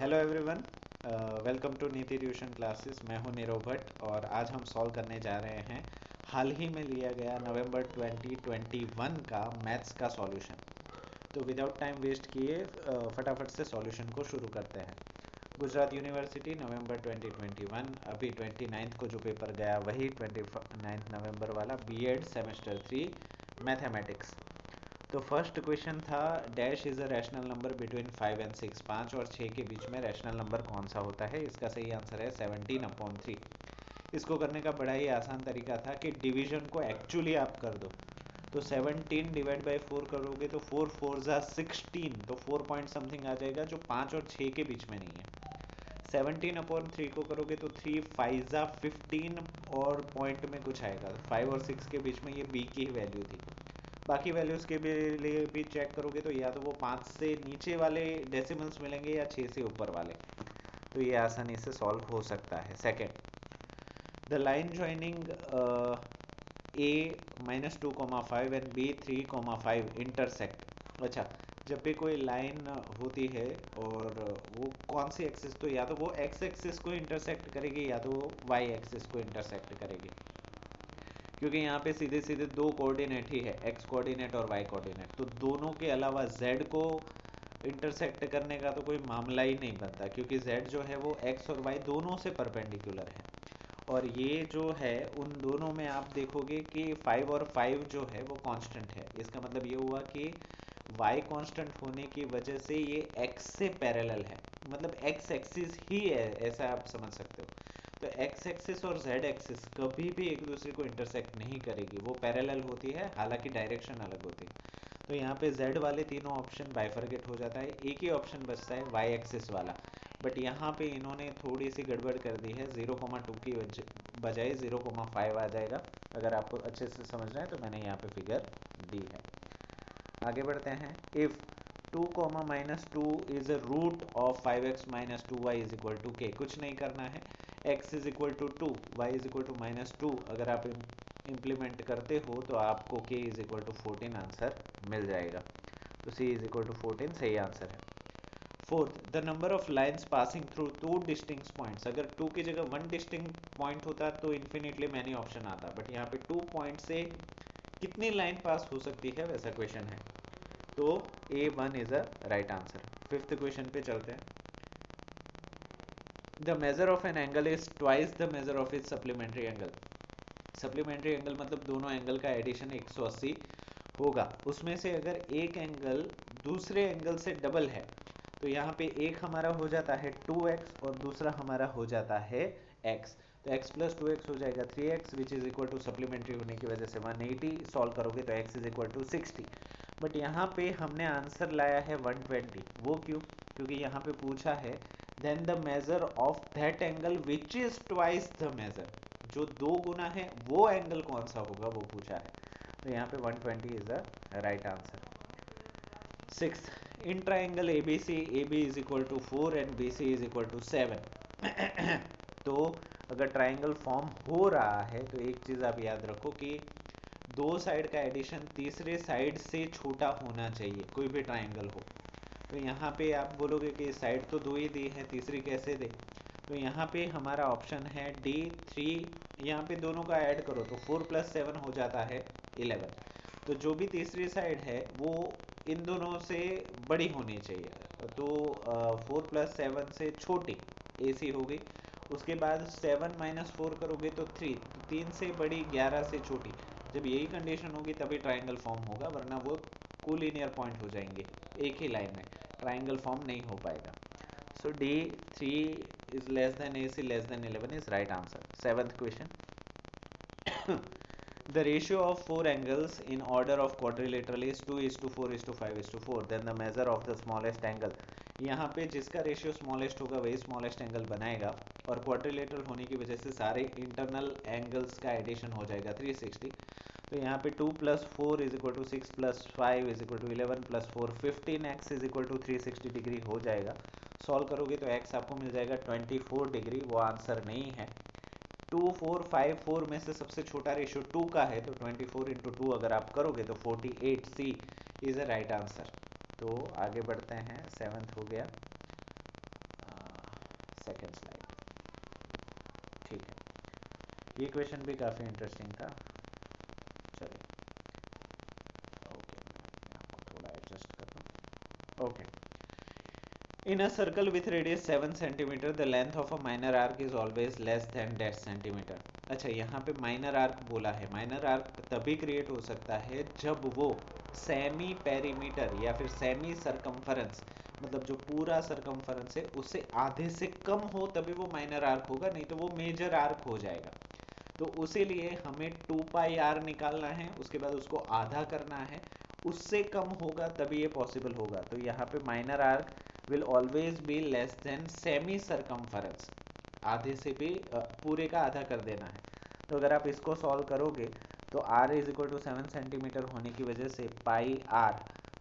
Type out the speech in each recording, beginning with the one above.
Hello everyone, welcome to नीति tuition classes. मैं हूं नीरव भट्ट और आज हम सॉल्व करने जा रहे हैं हाल ही में लिया गया नवंबर 2021 का मैथ्स का सॉल्यूशन। तो विदाउट टाइम वेस्ट किए फटाफट से सॉल्यूशन को शुरू करते हैं। गुजरात यूनिवर्सिटी नवंबर 2021, अभी 29 को जो पेपर गया वही 29 नवंबर वाला, बीएड सेमेस्टर 3 मैथमेटिक्स। तो फर्स्ट क्वेश्चन था dash is a rational number between 5 and 6। 5 और 6 के बीच में रैशनल नंबर कौन सा होता है? इसका सही आंसर है 17/3। इसको करने का बड़ा ही आसान तरीका था कि डिवीजन को एक्चुअली आप कर दो। तो 17 डिवाइड बाई 4 करोगे तो 4 4 ज़ा 16, तो 4 पॉइंट समथिंग आ जाएगा जो 5 और 6 के बीच में नहीं है। 17/3 को करोगे तो 3 5 ज़ा 15 और पॉइंट में कुछ आएगा। 5 और 6 के बीच में ये बी की वैल्यू थी। बाकी वैल्यूज़ के भी लिए भी चेक करोगे तो या तो वो 5 से नीचे वाले डेसिमल्स मिलेंगे या 6 से ऊपर वाले। तो ये आसानी से सॉल्व हो सकता है। Second, the line joining A -2,5 and B 3,5 intersect. अच्छा, जब भी कोई लाइन होती है और वो कौन सी एक्सिस, तो या तो वो एक्स एक्सिस को इंटरसेक्ट करेगी या तो वो वाई एक्सिस को इंटरसेक्ट करेगी, क्योंकि यहाँ पे सीधे सीधे दो कोऑर्डिनेट ही है, एक्स कोऑर्डिनेट और वाई कोऑर्डिनेट। तो दोनों के अलावा जेड को इंटरसेक्ट करने का तो कोई मामला ही नहीं बनता, क्योंकि जेड जो है वो एक्स और वाई दोनों से परपेंडिकुलर है। और ये जो है उन दोनों में आप देखोगे कि 5 और 5 जो है वो कांस्टेंट है। इसका मतलब ये हुआ कि y कांस्टेंट होने की वजह से ये x से पैरेलल है, मतलब x एक्सिस ही है, ऐसा आप समझ सकते हो। तो x एक्सिस और z एक्सिस कभी भी एक दूसरे को इंटरसेक्ट नहीं करेगी, वो पैरेलल होती है, हालांकि डायरेक्शन अलग होती है। तो यहाँ पे z वाले तीनों ऑप्शन बाइफरकेट हो जाता है, एक ही ऑप्शन बचता है y एक्सिस वाला। बट यहाँ पे इन्होंने थोड़ी सी गड़बड़ कर दी है, 0,2 की बजाय 0,5 आ जाएगा। अगर आपको अच्छे से समझना है तो मैंने यहाँ पे फिगर दी है। आगे बढ़ते हैं। If 2, -2 is a root of 5x - 2y is equal to k। कुछ नहीं करना है, x is equal to 2, y is equal to -2 अगर आप इम्प्लीमेंट करते हो तो आपको k is equal to 14 answer मिल जाएगा। तो c इज इक्वल टू 14 सही आंसर है। Fourth, the number of lines passing through 2 distinct points. अगर 2 की जगह 1 डिस्टिंक्ट पॉइंट होता तो इन्फिनिटली मैनी ऑप्शन आता, बट यहाँ पे 2 पॉइंट से कितनी लाइन पास हो सकती है वैसा क्वेश्चन है। तो A1 is a right answer. Fifth question पे चलते हैं। The measure of an angle is twice the measure of its supplementary angle. Supplementary angle मतलब दोनों एंगल का एडिशन 180 होगा। उसमें से अगर एक एंगल दूसरे एंगल से डबल है तो यहाँ पे एक हमारा हो जाता है 2x और दूसरा हमारा हो जाता है x। तो x प्लस 2x हो जाएगा 3x, which is equal to supplementary होने की वजह से 180। सॉल्व करोगे तो x is equal to 60। But यहाँ पे हमने आंसर लाया है 120। वो क्यों? क्योंकि यहाँ पे पूछा है then the measure of that angle which is twice the measure. जो दो गुना है वो एंगल कौन सा होगा वो पूछा है। तो यहाँ पे 120 is the right answer. Six, in triangle A B C A B is equal to 4 and B C is equal to 7। तो अगर ट्राइंगल फॉर्म हो रहा है तो एक चीज़ आप याद रखो कि दो साइड का एडिशन तीसरे साइड से छोटा होना चाहिए, कोई भी ट्राइंगल हो। तो यहाँ पे आप बोलोगे कि साइड तो दो ही दी है, तीसरी कैसे दे? तो यहाँ पे हमारा ऑप्शन है D3। यहाँ पे दोनों का ऐड करो तो 4 + 7 हो जाता है 11। तो जो भी तीसरी साइड है वो इन दोनों से बड़ी होनी चाहिए। तो 4 + 7 से छोटी AC हो गई। उसके बाद 7 - 4 करोगे तो 3, तो 3 से बड़ी 11 से छोटी। जब यही कंडीशन होगी तभी ट्राइंगल फॉर्म होगा, वरना वो कोलिनियर पॉइंट हो जाएंगे एक ही लाइन में, ट्राइंगल फॉर्म नहीं हो पाएगा। सो D3 is less than AC less than 11 is right answer. Seventh question, the ratio of four angles in order of quadrilateral is 2:4:5:4, then the measure of the smallest angle। यहाँ पे जिसका ratio smallest होगा वही smallest angle बनाएगा, और quadrilateral होने की वजह से सारे इंटरनल एंगल्स का एडिशन हो जाएगा 360। तो यहाँ पे 2 + 4 is equal to 6 + 5 is equal to 11 + 4 15x is equal to 360 degree हो जाएगा। सॉल्व करोगे तो x आपको मिल जाएगा 24 डिग्री, वो आंसर नहीं है। 2 4 5 4 में से सबसे छोटा रेशियो 2 का है, तो 24 × 2 अगर आप करोगे तो 48, C is a right answer. तो आगे बढ़ते हैं, सेवन्थ हो गया। Second slide. ठीक है, ये क्वेश्चन भी काफ़ी इंटरेस्टिंग था। चलिए, ओके, मैं आपको थोड़ा एडजस्ट कर दूँ। Okay, in a circle with radius 7 centimetre the length of a minor arc is always less than that centimetre. अच्छा, यहाँ पे माइनर आर्क बोला है। माइनर आर्क तभी क्रिएट हो सकता है जब वो सेमी पेरीमीटर या फिर सेमी सरकमफरेंस, मतलब जो पूरा सरकमफरेंस है उससे आधे से कम हो, तभी वो माइनर आर्क होगा, नहीं तो वो मेजर आर्क हो जाएगा। तो उसी लिए हमें 2πr निकालना है, उसके बाद उसको आधा करना है, उससे कम होगा तभी ये पॉसिबल होगा। तो यहाँ पे minor arc will always be less than semi circumference, आधे से भी पूरे का आधा कर देना है। तो अगर आप इसको सॉल्व करोगे तो r is equal to 7 centimetre होने की वजह से पाई r,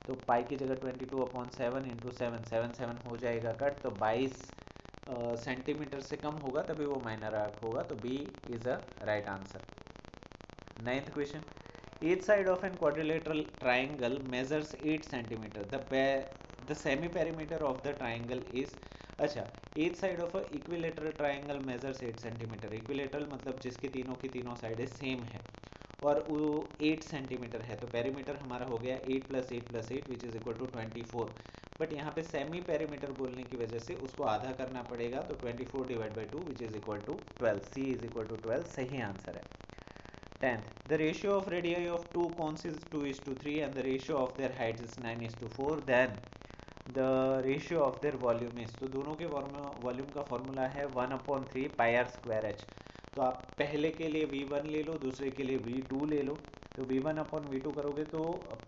तो पाई की जगह 22/7 इंटू 7 हो जाएगा कट, तो 22 सेंटीमीटर से कम होगा तभी वो माइनर आर्क होगा। तो B is a right answer. Ninth question, each side of an quadrilateral triangle measures 8 centimeter. The semi perimeter of the triangle is, अच्छा, each side of a equilateral triangle measures 8 centimeter. equilateral मतलब जिसकी तीनों की तीनों साइडें same है और वो 8 सेंटीमीटर है, तो पेरीमीटर हमारा हो गया 8 + 8 + 8 which is equal to 24। But यहाँ पे सेमी पेरीमीटर बोलने की वजह से उसको आधा करना पड़ेगा, तो 24 divide by 2 which is equal to 12। C is equal to 12 सही आंसर है। 10th, the ratio of radii of two cones is 2:3 and the ratio of their heights is 9:4, then the ratio of their volume is, तो दोनों के volume का formula है 1/3 πr²h। तो आप पहले के लिए v1 ले लो, दूसरे के लिए v2 ले लो। तो v1/v2 करोगे तो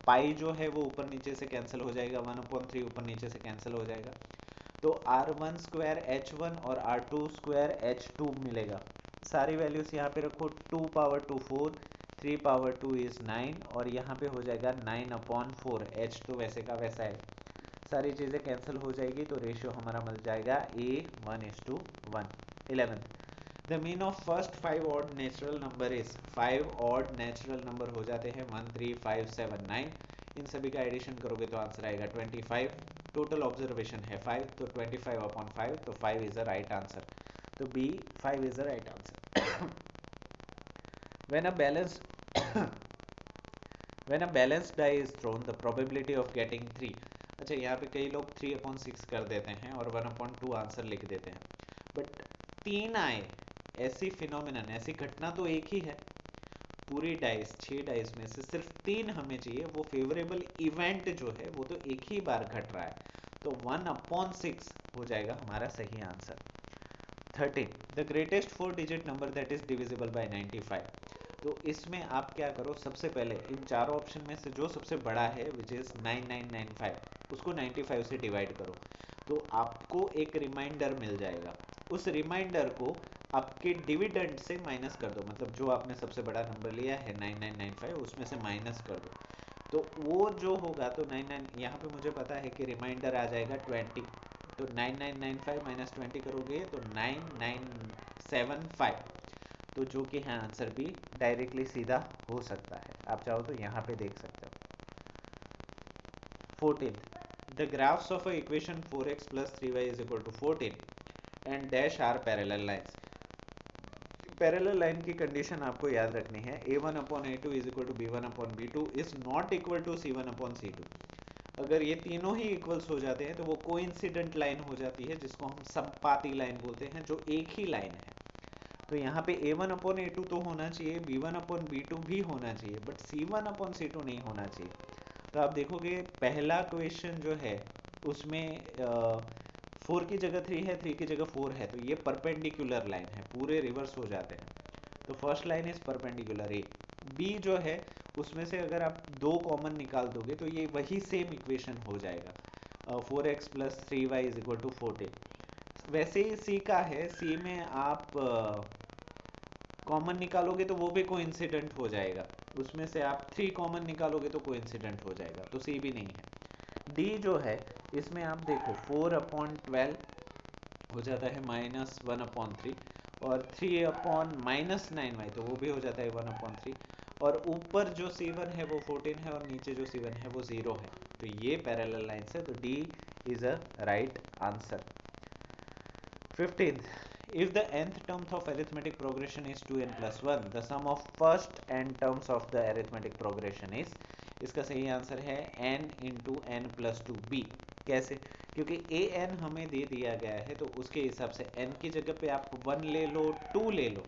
पाई जो है वो ऊपर नीचे से कैंसिल हो जाएगा, 1/3 ऊपर नीचे से कैंसिल हो जाएगा, तो r1² h1 और r2² h2 मिलेगा। सारी वैल्यूज यहाँ पे रखो, 2 पावर 2 4, 3 पावर 2 इज 9 और यहाँ पे हो जाएगा 9/4, h तो वैसे का वैसा है, सारी चीज़ें कैंसिल हो जाएगी, तो रेशियो हमारा मिल जाएगा a 1:1। 11th, the mean of first 5 odd natural number is, 5 odd natural number हो जाते हैं 1 3 5 7 9, इन सभी का एडिशन करोगे तो आंसर आएगा 25। टोटल ऑब्जर्वेशन है 5, तो 25/5, तो 5 इज अ राइट आंसर। तो B 5 is the right answer. When a balanced die is thrown, the probability of getting 3, अच्छा यहाँ पे कई लोग 3/6 कर देते हैं और 1/2 आंसर लिख देते हैं, बट 3 आए, ऐसी फिनोमिनन, ऐसी घटना तो एक ही है। पूरी डाइस 6 डाइस में से सिर्फ 3 हमें चाहिए, वो फेवरेबल इवेंट जो है वो तो एक ही बार घट रहा है, तो 1/6 हो जाएगा हमारा सही answer. 13, the greatest 4 digit number that is divisible by 95। तो इसमें आप क्या करो, सबसे पहले इन चारों ऑप्शन में से जो सबसे बड़ा है विच इज 9995, उसको 95 से डिवाइड करो, तो आपको एक रिमाइंडर मिल जाएगा। उस रिमाइंडर को आपके डिविडेंड से माइनस कर दो, मतलब जो आपने सबसे बड़ा नंबर लिया है 9995, उसमें से माइनस कर दो, तो वो जो होगा, तो 99, यहाँ पे मुझे पता है कि रिमाइंडर आ जाएगा 20, तो 9995 माइनस 20 करोगे तो 9975, तो जो कि है आंसर भी डायरेक्टली सीधा हो सकता है, आप चाहो तो यहाँ पे देख सकते हो। 14, the graphs of a equation 4x + 3y = 14 and dash are parallel lines. Parallel line की कंडीशन आपको याद रखनी है, a1/a2 = b1/b2 is not equal to c1/c2। अगर ये तीनों ही इक्वल्स हो जाते हैं तो वो कोइंसिडेंट लाइन हो जाती है, जिसको हम समपाती लाइन बोलते हैं, जो एक ही लाइन है। तो यहाँ पे a1/a2 तो होना चाहिए, b1/b2 भी होना चाहिए, बट c1/c2 नहीं होना चाहिए। तो आप देखोगे पहला क्वेश्चन जो है उसमें 4 की जगह 3 है, 3 की जगह 4 है, तो ये परपेंडिकुलर लाइन है, पूरे रिवर्स हो जाते हैं, तो first line is perpendicular. A B जो है उसमें से अगर आप 2 कॉमन निकाल दोगे तो ये वही सेम इक्वेशन हो जाएगा, 4x + 3y = 14। वैसे ही सी का है, सी में आप कॉमन निकालोगे तो वो भी कोइंसिडेंट हो जाएगा, उसमें से आप 3 कॉमन निकालोगे तो कोइंसिडेंट हो जाएगा, तो सी भी नहीं है। डी जो है इसमें आप देखो 4/12 हो जाता है -1/3 और 3/-9y, तो वो भी हो जाता है 1/3, और ऊपर जो C1 है वो 14 है और नीचे जो C1 है वो 0 है, तो ये पैरेलल लाइन्स है, तो D is a right answer. 15th, if the nth term of arithmetic progression is 2n plus 1, the sum of first n terms of the arithmetic progression is, इसका सही आंसर है n into n plus two B. कैसे? क्योंकि A N हमें दे दिया गया है, तो उसके हिसाब से n की जगह पे आप 1 ले लो, 2 ले लो,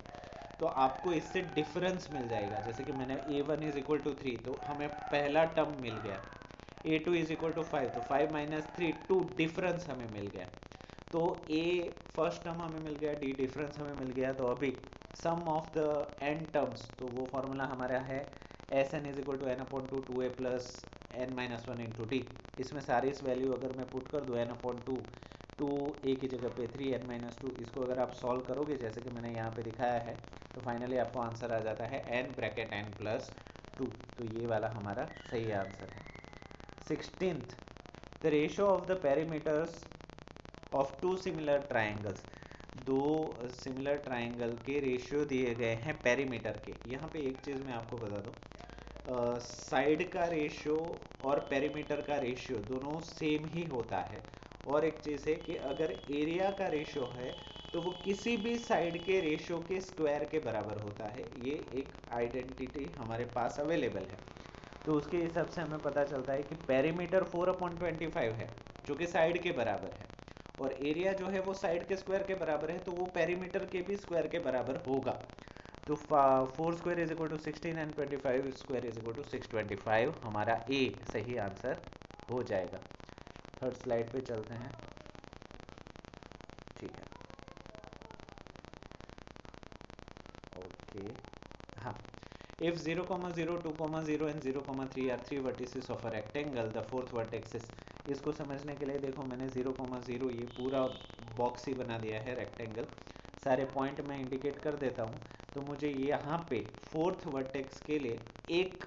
तो आपको इससे डिफरेंस मिल जाएगा। जैसे कि मैंने a1 इज इक्वल टू 3, तो हमें पहला टर्म मिल गया। a2 इज इक्वल टू 5, तो 5 माइनस 3 2 डिफरेंस हमें मिल गया। तो a फर्स्ट टर्म हमें मिल गया, d डिफरेंस हमें मिल गया। तो अभी sum of the n terms, तो वो फॉर्मूला हमारा है S n is equal to n upon two two a plus n minus one into d. इसमें सारी इस वैल्यू अगर मैं पुट कर दूँ n upon two, two a की जगह पे 3 एन माइनस टू, इसको अगर आप सॉल्व करोगे जैसे कि मैंने यहाँ पे दिखाया है, तो फाइनली आपको आंसर आ जाता है n bracket n plus two. तो ये वाला हमारा सही आंसर है। 16th, the ratio of the perimeters of two similar triangles, दो सिमिलर ट्राइंगल के रेशियो दिए गए हैं पेरीमीटर के। यहाँ पे एक चीज़ मैं आपको बता दूँ, साइड का रेशियो और पेरीमीटर का रेशियो दोनों सेम ही होता है। और एक चीज़ है कि अगर एरिया का रेशियो है तो वो किसी भी साइड के रेशियो के स्क्वायर के बराबर होता है। ये एक आइडेंटिटी हमारे पास अवेलेबल है। तो उसके हिसाब से हमें पता चलता है कि पेरीमीटर 4/25 है, जो कि साइड के बराबर है, और एरिया जो है वो साइड के स्क्वायर के बराबर है, तो वो पेरीमीटर के भी स्क्वायर के बराबर होगा। तो 4 square is equal to 16 and 25 square is equal to 625, हमारा ए सही आंसर हो जाएगा। थर्ड स्लाइड पे चलते हैं। ठीक है, ओके, हाँ। If 0, 0, 2, 0 and 0, 3 are three vertices of a rectangle, the fourth vertex is, इसको समझने के लिए देखो मैंने 0, 0 ये पूरा बॉक्स ही बना दिया है रेक्टेंगल, सारे पॉइंट मैं इंडिकेट कर देता हूँ। तो मुझे यहाँ पे फोर्थ वर्टेक्स के लिए एक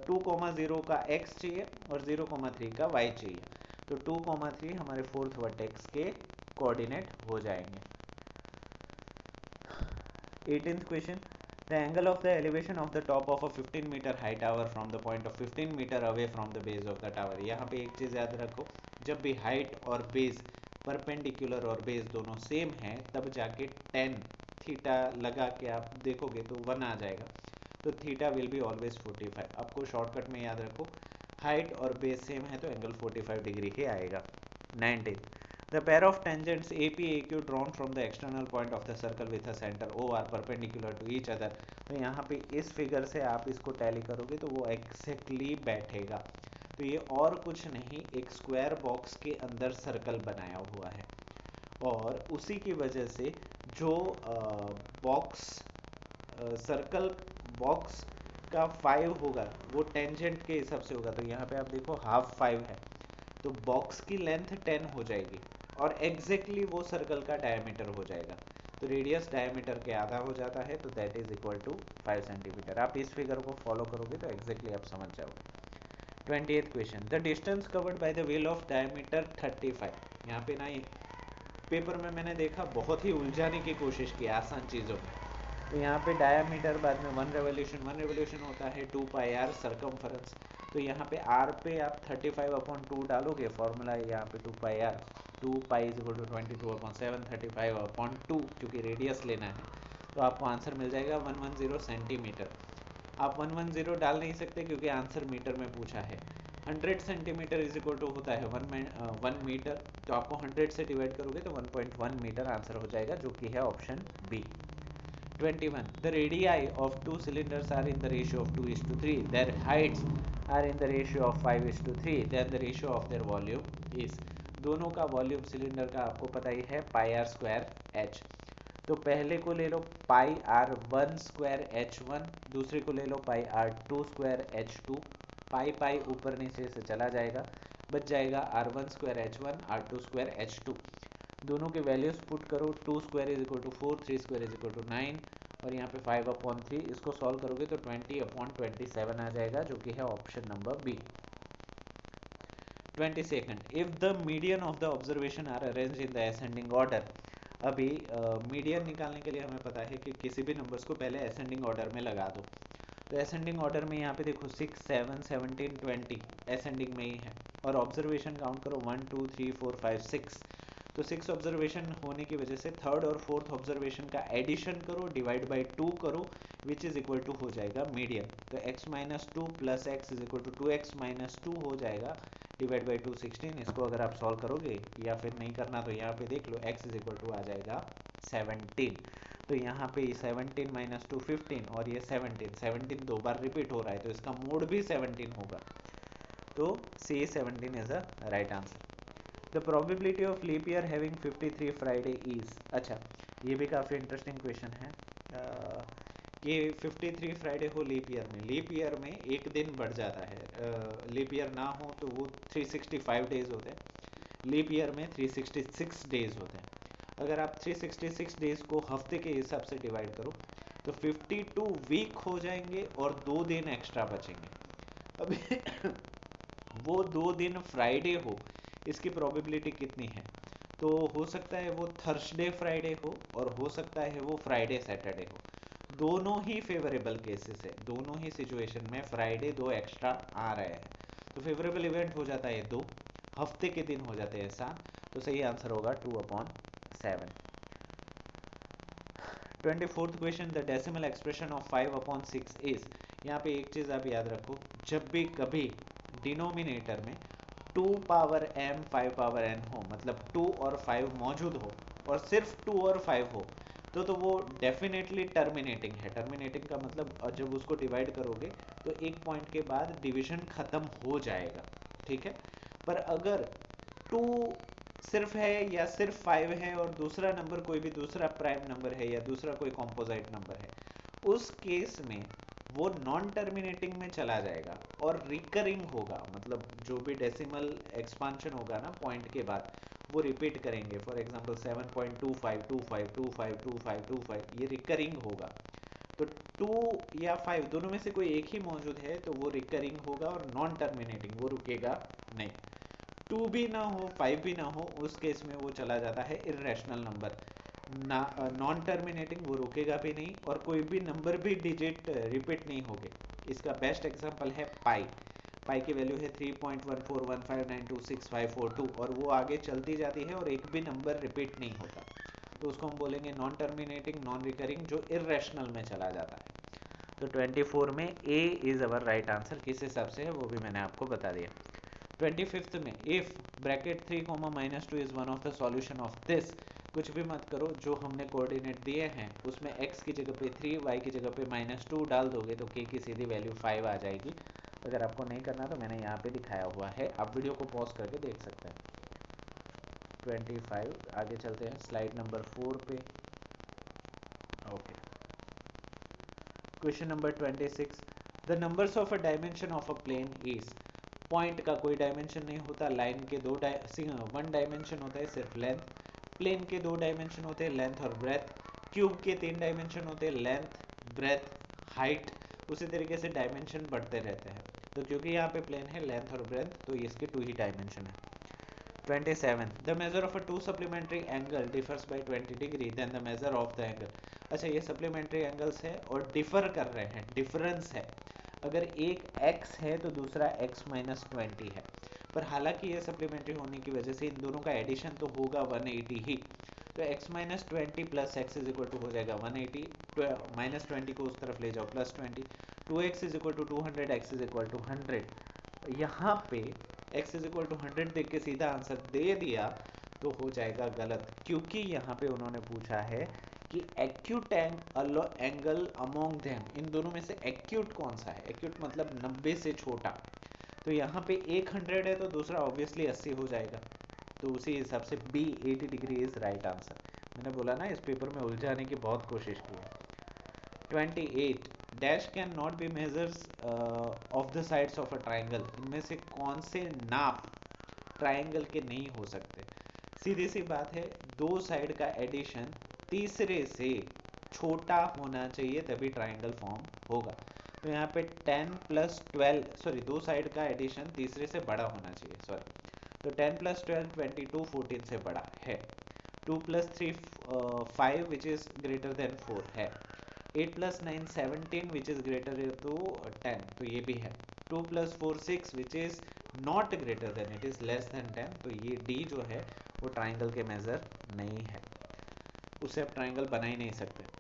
2, 0 का x चाहिए और 0, 3 का y चाहिए। तो 2, 3 हमारे फोर्थ वर्टेक्स के कोऑर्डिनेट हो जाएंगे। 18th question, the angle of the elevation of the top of a 15-meter high tower from the point of 15 meter away from the base of the tower। यहाँ पे एक चीज़ याद रखो, जब भी हाइट और बेस परपेंडिकुलर और बेस दोनों सेम है, तब जाके tan थीटा लगा के आप देखोगे तो 1 आ जाएगा। तो थीटा विल बी ऑलवेज 45। आपको शॉर्टकट में याद रखो, हाइट और बेस सेम है तो एंगल 45 डिग्री ही आएगा। 19th, the pair of tangents AP AQ drawn from the external point of the circle with a center O are perpendicular to each other। तो यहाँ पे इस फिगर से आप इसको टैली करोगे तो वो एक्जैक्टली बैठेगा। तो ये और कुछ नहीं, एक स्क्वायर बॉक्स के अंदर सर्कल बनाया हुआ है, और उसी की वजह से जो बॉक्स सर्कल बॉक्स का 5 होगा वो टेंजेंट के हिसाब से होगा। तो यहाँ पे आप देखो हाफ 5 है, तो बॉक्स की लेंथ 10 हो जाएगी और एग्जैक्टली वो सर्कल का डायमीटर हो जाएगा। तो रेडियस डायमीटर के आधा हो जाता है, तो that is equal to 5 centimetre. आप इस फिगर को फॉलो करोगे तो एग्जैक्टली आप समझ जाओगे। 28th question, the distance covered by the wheel of diameter 35। यहाँ पे ना ये पेपर में मैंने देखा बहुत ही उलझाने की कोशिश की आसान चीज़ों में। तो यहाँ पे डायमीटर बाद में 1 रेवोल्यूशन होता है 2 पाई आर सर्कमफरेंस। तो यहाँ पे आर पे आप 35/2 डालोगे, फॉर्मूला है यहाँ पे 2 pi r, 2 pi is equal to 22/7, 35/2, क्योंकि रेडियस लेना है, तो आपको आंसर मिल जाएगा 110 सेंटीमीटर। आप 110 डाल नहीं सकते क्योंकि आंसर मीटर में पूछा है। 100 सेंटीमीटर इज इक्वल टू होता है 1 मीटर, तो आपको 100 से डिवाइड करोगे तो 1.1 मीटर आंसर हो जाएगा, जो कि है option B. 21. The radii of two cylinders are in the ratio of 2:3. Their heights are in the ratio of 5:3. Then the ratio of their volume is, दोनों का वॉल्यूम सिलेंडर का आपको पता ही है पाई आर स्क्वायर एच। तो पहले को ले लो पाई आर 1 स्क्वायर एच 1, दूसरे को ले लो pi r 2 square h 2। Pi pi ऊपर नीचे से चला जाएगा, बच जाएगा r 1 square h 1, r 2 square h 2। दोनों के वैल्यूज पुट करो, 2 square is equal to 4, 3 square is equal to 9, और यहाँ पे 5/3। इसको सॉल्व करोगे तो 20/27 आ जाएगा, जो कि है option number B. 22nd, if the median of the observation are arrange in the ascending order. अभी मीडियन निकालने के लिए हमें पता है कि किसी भी नंबर्स को पहले असेंडिंग ऑर्डर में लगा दो। तो असेंडिंग ऑर्डर में यहाँ पे देखो 6, 7, 17, 20 असेंडिंग में ही है, और ऑब्जर्वेशन काउंट करो 1, 2, 3, 4, 5, 6। तो 6 ऑब्जर्वेशन होने की वजह से थर्ड और फोर्थ ऑब्जर्वेशन का एडिशन करो, डिवाइड बाई 2 करो, विच इज इक्वल टू हो जाएगा मीडियन। तो x minus two plus x is equal to 2x minus two हो जाएगा, डिवाइड बाई 2 16। इसको अगर आप सॉल्व करोगे या फिर नहीं करना तो यहाँ पे देख लो, x इज इक्वल टू आ जाएगा 17। तो यहाँ पे 17 माइनस टू 15 और ये 17 दो बार रिपीट हो रहा है तो इसका मोड भी 17 होगा। तो C 17 is a right answer. The probability of leap year having 53 Friday is, अच्छा ये भी काफ़ी इंटरेस्टिंग क्वेश्चन है कि 53 फ्राइडे हो लीप ईयर में एक दिन बढ़ जाता है। लीप ईयर ना हो तो वो 365 डेज होते हैं, लीप ईयर में 366 डेज होते हैं। अगर आप 366 डेज को हफ्ते के हिसाब से डिवाइड करो तो 52 वीक हो जाएंगे और 2 दिन एक्स्ट्रा बचेंगे। अभी वो 2 दिन फ्राइडे हो, इसकी प्रोबेबिलिटी कितनी है? तो हो सकता है वो थर्सडे फ्राइडे हो और हो सकता है वो फ्राइडे सैटरडे हो। दोनों ही फेवरेबल केसेस है, दोनों ही सिचुएशन में फ्राइडे 2 एक्स्ट्रा आ रहे हैं। तो फेवरेबल इवेंट हो जाता है 2, हफ्ते के दिन हो जाते हैं 7। तो सही आंसर होगा 2/7। 24th question, the decimal expression of 5/6 is. यहाँ पे एक चीज आप याद रखो, जब भी कभी डिनोमिनेटर में 2 पावर m 5 पावर n हो, मतलब 2 और 5 मौजूद हो और सिर्फ 2 और 5 हो, तो वो डेफिनेटली टर्मिनेटिंग है। टर्मिनेटिंग का मतलब जब उसको डिवाइड करोगे तो एक पॉइंट के बाद डिवीजन खत्म हो जाएगा, ठीक है। पर अगर 2 सिर्फ है या सिर्फ 5 है और दूसरा नंबर कोई भी दूसरा प्राइम नंबर है या दूसरा कोई कॉम्पोजाइट नंबर है, उस केस में वो नॉन टर्मिनेटिंग में चला जाएगा और रिकरिंग होगा। मतलब जो भी डेसिमल एक्सपांशन होगा ना पॉइंट के बाद, वो रिपीट करेंगे। फॉर एग्जांपल 7.25 25 25 25 25, ये रिकरिंग होगा। तो 2 या 5 दोनों में से कोई एक ही मौजूद है तो वो रिकरिंग होगा और नॉन टर्मिनेटिंग, वो रुकेगा नहीं। 2 भी ना हो 5 भी ना हो, उस केस में वो चला जाता है इर्रेशनल नंबर। नॉन टर्मिनेटिंग, वो रुकेगा भी नहीं और कोई भी नंबर भी डिजिट रिपीट नहीं होंगे। इसका बेस्ट एग्जांपल है पाई। पाई की वैल्यू है 3.1415926542 और वो आगे चलती जाती है और एक भी नंबर रिपीट नहीं होता, तो उसको हम बोलेंगे नॉन टर्मिनेटिंग, नॉन रिकरिंग, जो इर्रेशनल में चला जाता है। तो 24 में ए इज अवर राइट आंसर। किस हिसाब से है वो भी मैंने आपको बता दिया। 25th में, if bracket 3, -2 is one of the solution of this, कुछ भी मत करो, जो हमने कोऑर्डिनेट दिए हैं उसमें x की जगह पे 3, y की जगह पे -2 डाल दोगे तो k की सीधी वैल्यू 5 आ जाएगी। अगर आपको नहीं करना तो मैंने यहाँ पे दिखाया हुआ है, आप वीडियो को पॉज करके देख सकते हैं। 25, आगे चलते हैं स्लाइड नंबर 4 पे। Okay, question number 26, the numbers of a dimension of a plane is. Point का कोई डायमेंशन नहीं होता, लाइन के वन डायमेंशन होता है सिर्फ लेंथ, प्लेन के 2 डायमेंशन होते हैं लेंथ और ब्रेथ, क्यूब के 3 डायमेंशन होते हैं लेंथ, ब्रेथ, हाइट। उसी तरीके से डायमेंशन बढ़ते रहते हैं। तो क्योंकि यहाँ पे प्लेन है लेंथ और ब्रेथ, तो इसके 2 ही डायमेंशन है। 27, the measure of a 2 supplementary angle differs by 20 degree than the measure of the angle. अच्छा, ये सप्लीमेंट्री एंगल्स है और डिफर कर रहे हैं, डिफरेंस है। अगर एक x है तो दूसरा x माइनस 20 है, पर हालांकि ये सप्लीमेंट्री होने की वजह से इन दोनों का एडिशन तो होगा 180 ही। तो x minus 20 plus x is equal to हो जाएगा 180, माइनस 20 को उस तरफ ले जाओ plus 20, 2x is equal to 200, x is equal to 100। यहाँ पे x इज इक्वल टू 100 देख के सीधा आंसर दे दिया तो हो जाएगा गलत, क्योंकि यहाँ पे उन्होंने पूछा है कि एक्यूट एंगल अमोंग देम, इन दोनों में से एक्यूट कौन सा है। एक्यूट मतलब 90 से छोटा, तो यहाँ पे 100 है तो दूसरा ऑब्वियसली 80 हो जाएगा। तो उसी हिसाब से B 80 degree is right answer. मैंने बोला ना इस पेपर में उलझाने की बहुत कोशिश की है। 28, dash can not be measures of the sides of a triangle. इनमें से कौन से नाप ट्राइंगल के नहीं हो सकते? सीधी सी बात है, 2 साइड का एडिशन तीसरे से छोटा होना चाहिए तभी ट्राइंगल फॉर्म होगा। तो यहाँ पे 10 प्लस 12, सॉरी 2 साइड का एडिशन तीसरे से बड़ा होना चाहिए, सॉरी। तो 10 प्लस 12 22, 14 से बड़ा है। 2 plus 3 5 which is greater than 4 है। 8 plus 9 17 which is greater to 10, तो ये भी है। 2 plus 4 6 which is not greater than, it is less than 10, तो ये डी जो है वो ट्राइंगल के मेजर नहीं है, उससे आप ट्राइंगल बना ही नहीं सकते।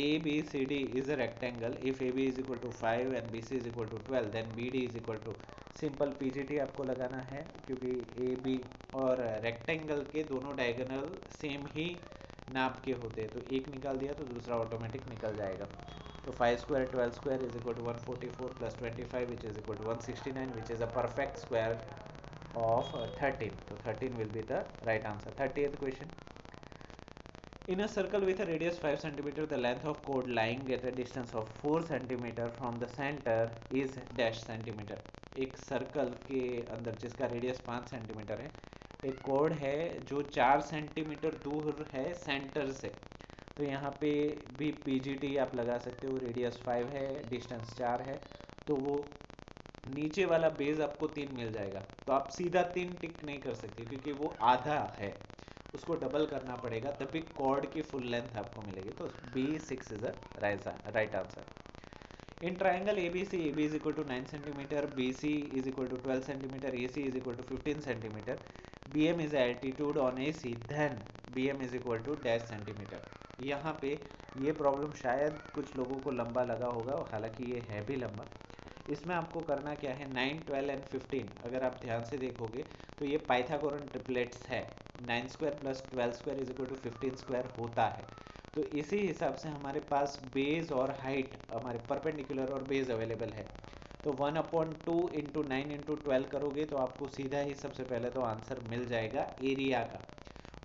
A B C D is a rectangle if A B is equal to 5 and B C is equal to 12, then B D is equal to, simple PGT आपको लगाना है क्योंकि ए बी और रेक्टेंगल के दोनों डायगोनल सेम ही नाप के होते हैं, तो एक निकाल दिया तो दूसरा ऑटोमेटिक निकल जाएगा। तो 5 square 12 square is equal to 144 plus 25 which is equal to 169 which is a perfect square of 13, so 13 will be the right answer. 30th question, in a circle with a radius 5 cm, the length of chord lying at a distance of 4 cm from the center is dash centimeter. एक circle के अंदर जिसका radius 5 centimetre है, एक code है जो 4 centimetre दूर है सेंटर से, तो यहाँ पे भी पीजीटी आप लगा सकते हो, रेडियस 5 है, डिस्टेंस 4 है, तो वो नीचे वाला बेस आपको 3 मिल जाएगा, तो आप सीधा 3 टिक नहीं कर सकते क्योंकि वो आधा है, उसको डबल करना पड़ेगा, तभी कॉर्ड की फुल लेंथ आपको मिलेगी। तो B6 is a right answer. In triangle ABC, AB is equal to 9 centimetre, BC is equal to 12 centimetre, AC is equal to 15 centimetre, BM is altitude on AC, then BM is equal to dash centimetre. यहाँ पे ये problem शायद कुछ लोगों को लंबा लगा होगा, हालांकि ये है भी लंबा। इसमें आपको करना क्या है, 9, 12 एंड 15, अगर आप ध्यान से देखोगे तो ये पाइथागोरन ट्रिपलेट्स है, 9 square plus 12 square is equal to 15 square होता है, तो इसी हिसाब से हमारे पास बेस और हाइट हमारे परपेंडिकुलर और बेस अवेलेबल है, तो 1/2 इंटू 9 इंटू 12 करोगे तो आपको सीधा ही सबसे पहले तो आंसर मिल जाएगा एरिया का।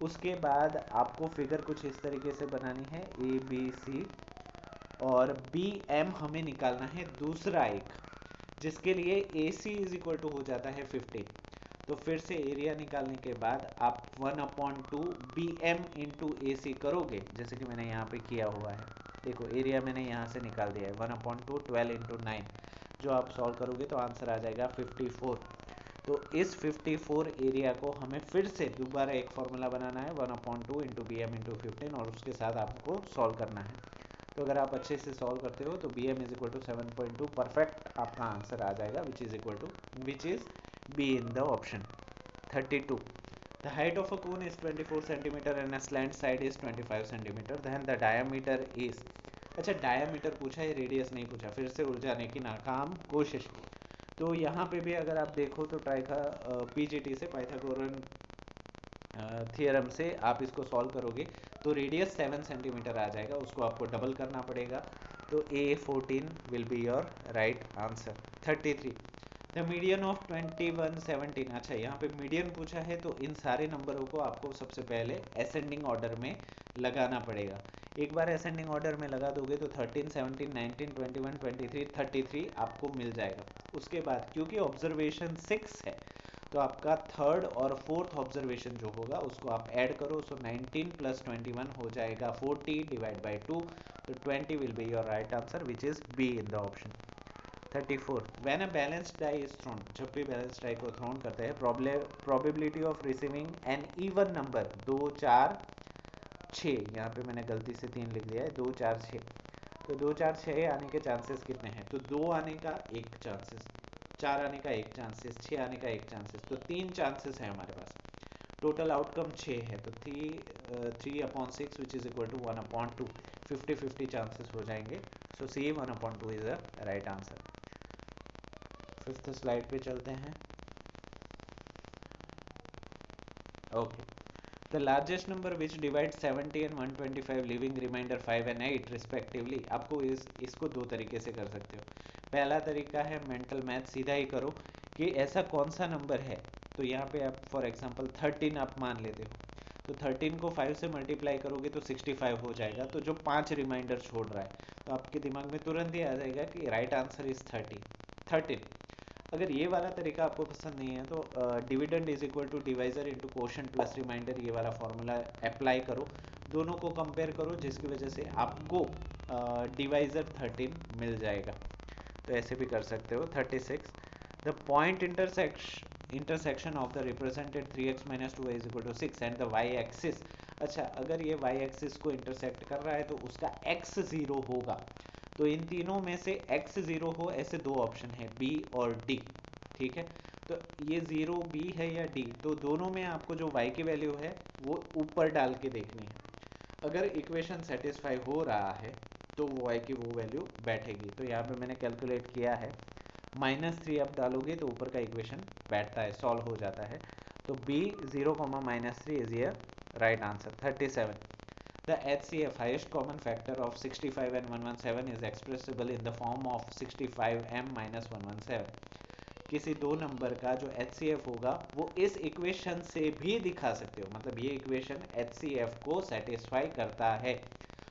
उसके बाद आपको फिगर कुछ इस तरीके से बनानी है, ABC और BM हमें निकालना है दूसरा एक, जिसके लिए AC इज इक्वल टू हो जाता है 15, तो फिर से एरिया निकालने के बाद आप 1/2 BM इंटू AC करोगे, जैसे कि मैंने यहाँ पे किया हुआ है, देखो एरिया मैंने यहाँ से निकाल दिया है 1/2 12 इंटू 9, जो आप सॉल्व करोगे तो आंसर आ जाएगा 54। तो इस 54 एरिया को हमें फिर से दोबारा एक फॉर्मूला बनाना है, 1/2 इंटू BM इंटू 15, और उसके साथ आपको सॉल्व करना है। तो अगर आप अच्छे से सॉल्व करते हो तो BM is equal to 7.2 perfect आपका आंसर आ जाएगा, which is B in the option. 32, the height of a cone is 24 centimetre and a slant side is 25 centimetre, then the diameter is, अच्छा डायमीटर पूछा है, radius नहीं पूछा, फिर से उलझाने की नाकाम कोशिश। तो यहाँ पे भी अगर आप देखो तो पीजीटी से पाइथागोरन थियरम से आप इसको सॉल्व करोगे तो रेडियस 7 सेंटीमीटर आ जाएगा, उसको आपको डबल करना पड़ेगा, तो A14 will be your right answer. 33, the median of 21 17, अच्छा यहाँ पे मीडियन पूछा है तो इन सारे नंबरों को आपको सबसे पहले असेंडिंग ऑर्डर में लगाना पड़ेगा। एक बार असेंडिंग ऑर्डर में लगा दोगे तो 13 17 19 21 23 33 आपको मिल जाएगा। उसके बाद क्योंकि ऑब्जर्वेशन 6 है तो आपका थर्ड और फोर्थ ऑब्जर्वेशन जो होगा उसको आप ऐड करो, सो 19 प्लस 21 हो जाएगा 40 डिवाइड बाई 2, तो 20 will be your right answer, which is B in the option. 34, when a balanced die is thrown, जब भी बैलेंस्ड डाई को थ्रोन करते हैं, probability of receiving an even number 2 4 6, यहाँ पे मैंने गलती से 3 लिख दिया है, 2 4 6, तो 2 4 6 आने के चांसेस कितने हैं, तो 2 आने का एक चांसेस, 4 आने का एक चांसेस, 6 आने का एक चांसेस, तो 3 चांसेस है हमारे पास, टोटल आउटकम 6 है, तो 3/6 which is equal to 1/2, 50-50 chances हो जाएंगे, so C 1/2 is a right answer. Fifth slide पे चलते हैं। Okay, the largest number which divide 70 and 125 leaving remainder 5 and 8 respectively, आपको इसको दो तरीके से कर सकते हो। पहला तरीका है मेंटल मैथ, सीधा ही करो कि ऐसा कौन सा नंबर है, तो यहाँ पे आप फॉर एग्जांपल 13 आप मान लेते हो, तो 13 को 5 से मल्टीप्लाई करोगे तो 65 हो जाएगा, तो जो 5 रिमाइंडर छोड़ रहा है तो आपके दिमाग में तुरंत ही आ जाएगा कि राइट आंसर इज 13। अगर ये वाला तरीका आपको पसंद नहीं है तो dividend is equal to divisor into quotient plus remainder, ये वाला फॉर्मूला अप्लाई करो, दोनों को कंपेयर करो, जिसकी वजह से आपको डिवाइजर 13 मिल जाएगा, तो ऐसे भी कर सकते हो। 36, the point intersection of the represented 3x minus 2y is equal to 6 and the y axis, अच्छा अगर ये y एक्सिस को इंटरसेक्ट कर रहा है तो उसका x 0 होगा, तो इन तीनों में से x 0 हो, ऐसे दो ऑप्शन है B और D, ठीक है, तो ये 0 बी है या डी, तो दोनों में आपको जो y की वैल्यू है वो ऊपर डाल के देखनी है। अगर इक्वेशन सेटिस्फाई हो रहा है तो y की वो वैल्यू बैठेगी। तो यहाँ पे मैंने कैलकुलेट किया है, -3 आप डालोगे तो ऊपर का इक्वेशन बैठता है, सॉल्व हो जाता है। तो b 0, -3 is your right answer. 37, the HCF highest common factor of 65 and 117 is expressible in the form of 65m minus 117। किसी दो नंबर का जो HCF होगा वो इस इक्वेशन से भी दिखा सकते हो, मतलब ये इक्वेशन HCF को सेटिस्फाई करता है।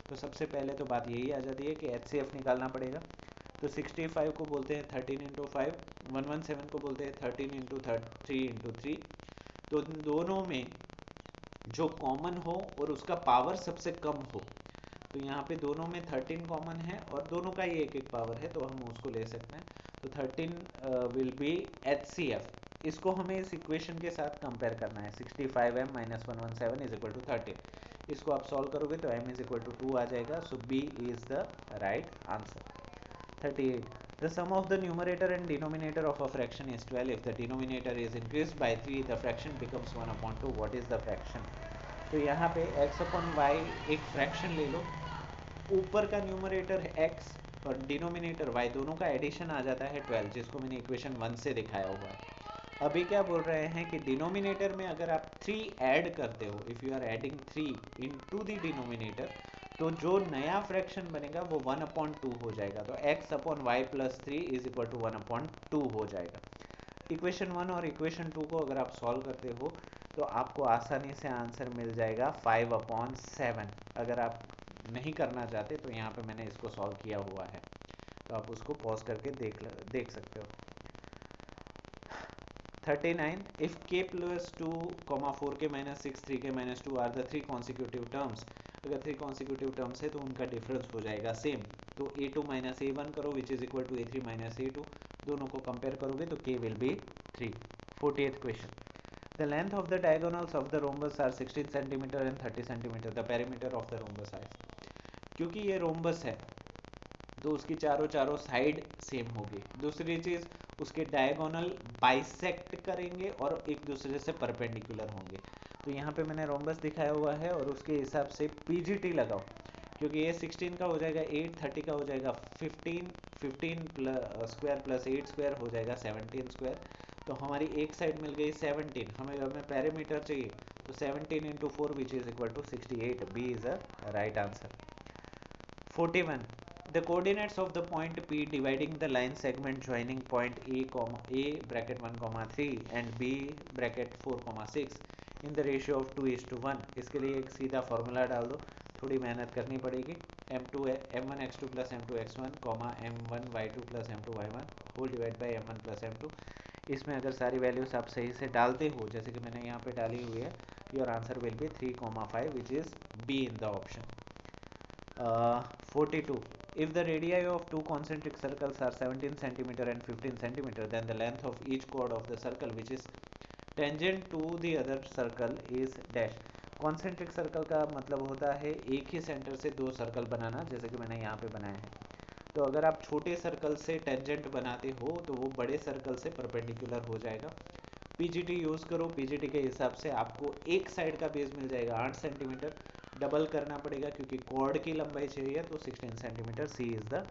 तो सबसे पहले तो बात यही आ जाती है कि HCF निकालना पड़ेगा। तो 65 को बोलते हैं 13 इंटू 5, 117 को बोलते हैं 13 इंटू 3 इंटू 3। तो दोनों में जो कॉमन हो और उसका पावर सबसे कम हो, तो यहाँ पे दोनों में 13 कॉमन है और दोनों का ही एक एक पावर है, तो हम उसको ले सकते हैं। तो 13 विल बी HCF। इसको हमें इस इक्वेशन के साथ कंपेयर करना है, 65m minus 117 is equal to 13। इसको आप सॉल्व करोगे तो m इज इक्वल टू 2 आ जाएगा। सो B is the right answer. 38, the sum of the numerator and denominator of a fraction is 12. If the denominator is increased by 3, the fraction becomes 1/2. What is the fraction? तो यहाँ पे x upon y एक fraction ले लो, ऊपर का numerator है x और denominator y, दोनों का एडिशन आ जाता है 12, जिसको मैंने इक्वेशन 1 से दिखाया हुआ है। अभी क्या बोल रहे हैं कि डिनोमिनेटर में अगर आप 3 ऐड करते हो, if you are adding 3 into the denominator, तो जो नया फ्रैक्शन बनेगा वो 1/2 हो जाएगा। तो x upon y plus 3 is equal to 1/2 हो जाएगा। इक्वेशन 1 और इक्वेशन 2 को अगर आप सॉल्व करते हो तो आपको आसानी से आंसर मिल जाएगा 5/7। अगर आप नहीं करना चाहते तो यहाँ पे मैंने इसको सॉल्व किया हुआ है, तो आप उसको पॉज करके देख सकते हो। 39, if k plus 2, 4k minus 6, 3k minus 2 are the 3 consecutive terms। अगर 3 consecutive terms है तो उनका डिफरेंस हो जाएगा सेम। तो a2 minus a1 करो which is equal to a3 minus a2, दोनों को कंपेयर करोगे तो k will be 3। 48th question, the length of the diagonals of the rhombus are 16 cm and 30 cm, the perimeter of the rhombus is। क्योंकि ये rhombus है तो उसकी चारों साइड सेम होगी। दूसरी चीज़, उसके डायगोनल बाइसेक्ट करेंगे और एक दूसरे से परपेंडिकुलर होंगे। तो यहाँ पे मैंने रोम्बस दिखाया हुआ है और उसके हिसाब से पीजीटी लगाओ, क्योंकि ये 16 का हो जाएगा 8, 30 का हो जाएगा 15, 15 स्क्वायर प्लस 8 स्क्वायर हो जाएगा 17 स्क्वायर। तो हमारी एक साइड मिल गई 17, हमें पैरामीटर चाहिए, तो 17 into 4 which is equal to 68। B is a right answer. 41, the coordinates of the point P dividing the line segment joining point A bracket 1 comma 3 and B bracket 4 comma 6 in the ratio of 2:1। इसके लिए एक सीधा formula डाल दो, थोड़ी मेहनत करनी पड़ेगी। m1 x2 plus m2 x1 comma m1 y2 plus m2 y1 whole divide by m1 plus m2। इसमें अगर सारी वैल्यूज आप सही से डालते हो, जैसे कि मैंने यहाँ पे डाली हुई है, your answer will be 3,5 which is B in the option. 42, if the radii of two concentric circles are 17 cm and 15 cm, then the length of each chord of the circle which is tangent to the other circle is dash। Concentric circle का मतलब होता है एक ही centre से दो circle बनाना, जैसे कि मैंने यहाँ पे बनाया है। तो अगर आप छोटे सर्कल से टेंजेंट बनाते हो तो वो बड़े सर्कल से परपेंडिकुलर हो जाएगा। पीजीटी यूज़ करो, पीजीटी के हिसाब से आपको एक साइड का बेस मिल जाएगा 8 सेंटीमीटर, डबल करना पड़ेगा क्योंकि कॉर्ड की लंबाई चाहिए, तो 16 centimetre. C is the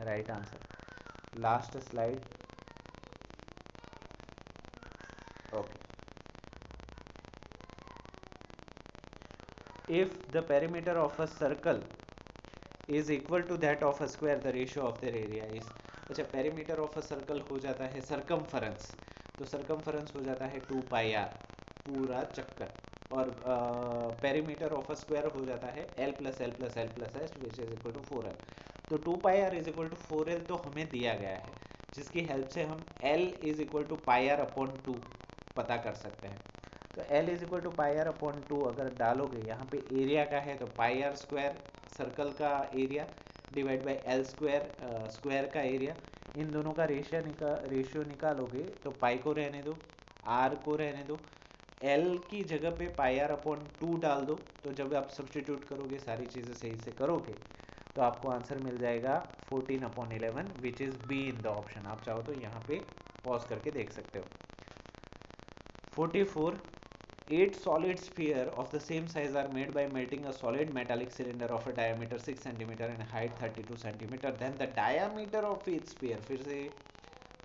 right answer. Last slide. Okay, if the perimeter of a circle is equal to that of a square, the ratio of the area is. अच्छा, perimeter of a circle हो जाता है circumference, तो circumference हो जाता है 2πr, पूरा चक्कर, और पेरीमीटर ऑफ अ स्क्वायर हो जाता है l plus l plus l plus s which is equal to 4l। तो 2πr is equal to 4l तो हमें दिया गया है, जिसकी हेल्प से हम l is equal to πr upon 2 पता कर सकते हैं। तो l is equal to πr upon 2 अगर डालोगे, यहाँ पे एरिया का है तो πr स्क्वायर सर्कल का area divide by L square square का एरिया, इन दोनों का रेशियो निकालोगे तो पाई को रहने दो, आर को रहने दो, एल की जगह पे πr अपॉन 2 डाल दो। तो जब आप सब्सटीट्यूट करोगे, सारी चीज़ें सही से करोगे, तो आपको आंसर मिल जाएगा 14/11 which is B in the option. आप चाहो तो यहाँ पे पॉज करके देख सकते हो। 44. 8 solid sphere of the same size are made by melting a solid metallic cylinder of a diameter 6 cm and height 32 cm. Then the diameter of each sphere, फिर से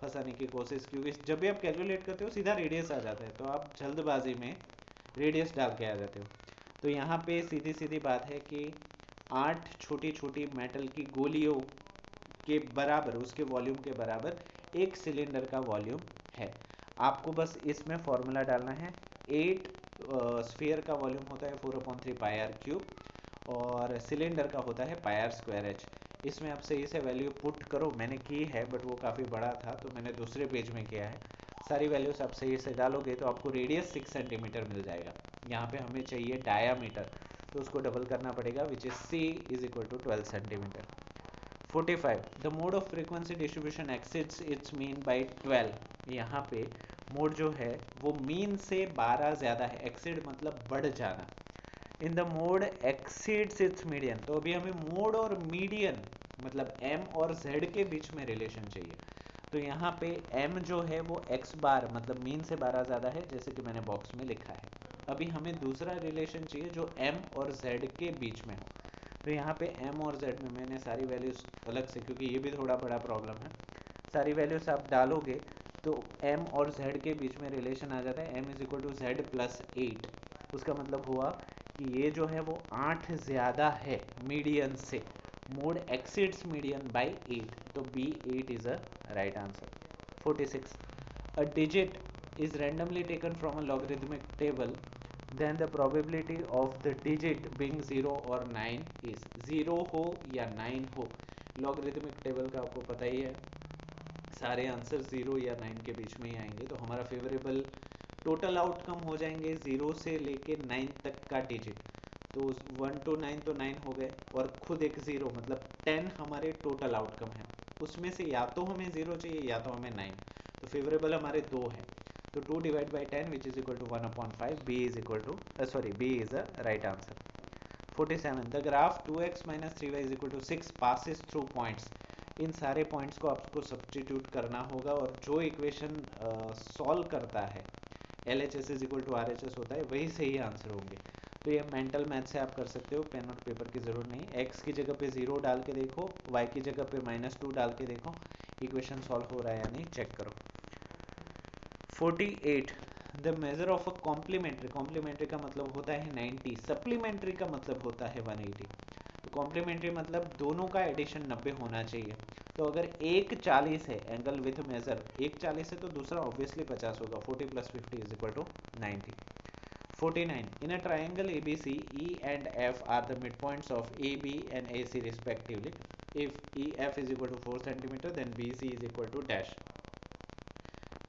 फंसाने की कोशिश, क्योंकि जब भी आप कैलकुलेट करते हो सीधा रेडियस आ जाता है, तो आप जल्दबाजी में रेडियस डाल के आ जाते हो। तो यहाँ पे सीधी सीधी बात है कि 8 छोटी छोटी मेटल की गोलियों के बराबर, उसके वॉल्यूम के बराबर एक सिलेंडर का वॉल्यूम है। आपको बस इसमें फॉर्मूला डालना है। 8 स्फीयर का वॉल्यूम होता है 4/3 पाई आर क्यूब, और सिलेंडर का होता है पाई आर स्क्वायर एच। इसमें आप सही से वैल्यू पुट करो, मैंने की है बट वो काफ़ी बड़ा था तो मैंने दूसरे पेज में किया है। सारी वैल्यूज आप सही से डालोगे तो आपको रेडियस 6 सेंटीमीटर मिल जाएगा। यहाँ पे हमें चाहिए डायामीटर, तो उसको डबल करना पड़ेगा, which is C is equal to 12 centimetre. 45. The mode of frequency distribution exceeds its mean by 12। यहाँ पे मोड जो है वो मीन से 12 ज़्यादा है। एक्सीड मतलब बढ़ जाना। In the mode exceeds its median, तो अभी हमें मोड और मीडियन मतलब m और z के बीच में रिलेशन चाहिए। तो यहाँ पे m जो है वो x बार मतलब मीन से 12 ज़्यादा है, जैसे कि मैंने बॉक्स में लिखा है। अभी हमें दूसरा रिलेशन चाहिए जो m और z के बीच में हो। तो यहाँ पे m और z में मैंने सारी वैल्यूज अलग से, क्योंकि ये भी थोड़ा बड़ा प्रॉब्लम है, सारी वैल्यूज आप डालोगे तो m और z के बीच में रिलेशन आ जाता है, m is equal to z plus 8। उसका मतलब हुआ कि ये जो है वो 8 ज़्यादा है मीडियन से। मोड एक्सीड्स मीडियन बाई 8, तो B8 is a right answer. 46. A digit is randomly taken from a logarithmic table, then the probability of the digit being 0 or 9 is 0 हो या 9 हो। logarithmic table का आपको पता ही है, सारे आंसर 0 या 9 के बीच में ही आएंगे। तो हमारा फेवरेबल टोटल आउटकम हो जाएंगे 0 से लेके 9 तक का डिजिट। तो 1 to 9 तो 9 हो गए, और खुद एक 0 मतलब 10 हमारे टोटल आउटकम है। उसमें से या तो हमें 0 चाहिए या तो हमें 9, तो फेवरेबल हमारे 2 है। तो 2 divide by 10 which is equal to 1/5। B is equal to B is a right answer. 47. The graph 2x minus 3y is equal to 6 passes through points. इन सारे पॉइंट्स को आपको सब्स्टिट्यूट करना होगा, और जो इक्वेशन सॉल्व करता है LHS is equal to RHS होता है, वही सही आंसर होंगे। तो ये मेंटल मैथ से आप कर सकते हो, पेन और पेपर की ज़रूरत नहीं। x की जगह पे 0 डाल के देखो, y की जगह पे -2 डाल के देखो, इक्वेशन सॉल्व हो रहा है या नहीं चेक करो। 48. The measure of a complementary, complementary का मतलब होता है 90, सप्लीमेंट्री का मतलब होता है 180। तो कॉम्प्लीमेंट्री मतलब दोनों का एडिशन 90 होना चाहिए। तो अगर एक 40 है एंगल विथ मेजर, एक 40 है तो दूसरा ऑब्वियसली 50 होगा। 40 plus 50 is equal to 90। 49. In a triangle ABC, E and F are the midpoints of AB and AC respectively. If EF is equal to 4 cm, then BC is equal to dash.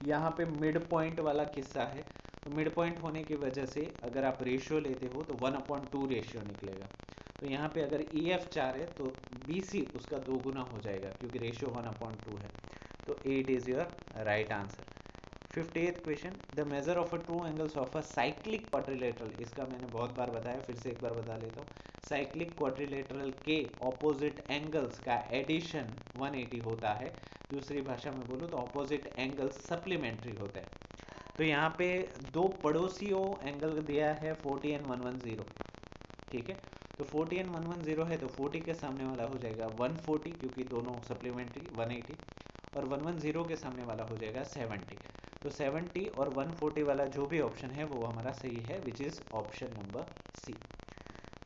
यहाँ पे mid point वाला किस्सा है, तो mid point होने की वजह से अगर आप रेशियो लेते हो तो 1/2 रेशियो निकलेगा। तो यहाँ पे अगर EF 4 है तो BC उसका 2 गुना हो जाएगा, क्योंकि रेशियो 1/2 है। तो 8 is your right answer. 58th question, the measure of a true angles of a cyclic quadrilateral. इसका मैंने बहुत बार बताया, फिर से एक बार बता लेता हूँ। साइक्लिक क्वाड्रिलेटरल के ऑपोजिट एंगल्स का एडिशन 180 होता है। दूसरी भाषा में बोलूँ तो ऑपोजिट एंगल्स सप्लीमेंट्री होता है। तो यहाँ पे दो पड़ोसियों एंगल दिया है 40 and 110, ठीक है। तो 40 and 110 है तो 40 के सामने वाला हो जाएगा 140, क्योंकि दोनों सप्लीमेंट्री 180, और 110 के सामने वाला हो जाएगा 70। तो 70 और 140 वाला जो भी ऑप्शन है वो हमारा सही है, which is option number C।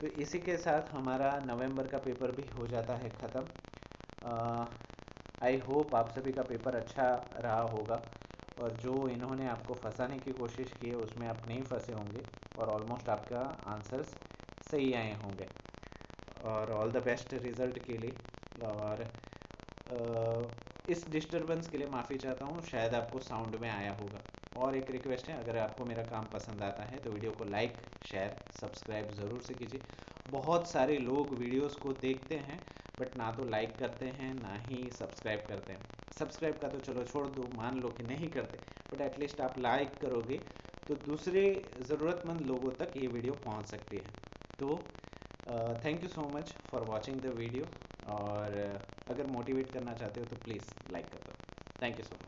तो इसी के साथ हमारा नवंबर का पेपर भी हो जाता है ख़त्म। आई होप आप सभी का पेपर अच्छा रहा होगा, और जो इन्होंने आपको फंसाने की कोशिश की है उसमें आप नहीं फंसे होंगे, और ऑलमोस्ट आपका आंसर्स सही आए होंगे। और ऑल द बेस्ट रिज़ल्ट के लिए। और इस डिस्टरबेंस के लिए माफ़ी चाहता हूँ, शायद आपको साउंड में आया होगा। और एक रिक्वेस्ट है, अगर आपको मेरा काम पसंद आता है तो वीडियो को लाइक शेयर सब्सक्राइब ज़रूर से कीजिए। बहुत सारे लोग वीडियोस को देखते हैं बट ना तो लाइक करते हैं ना ही सब्सक्राइब करते हैं। सब्सक्राइब का तो चलो छोड़ दो, मान लो कि नहीं करते, बट एटलीस्ट आप लाइक करोगे तो दूसरे ज़रूरतमंद लोगों तक ये वीडियो पहुँच सकती है। तो thank you so much for watching the video, और अगर मोटिवेट करना चाहते हो तो प्लीज़ लाइक कर दो। Thank you so much.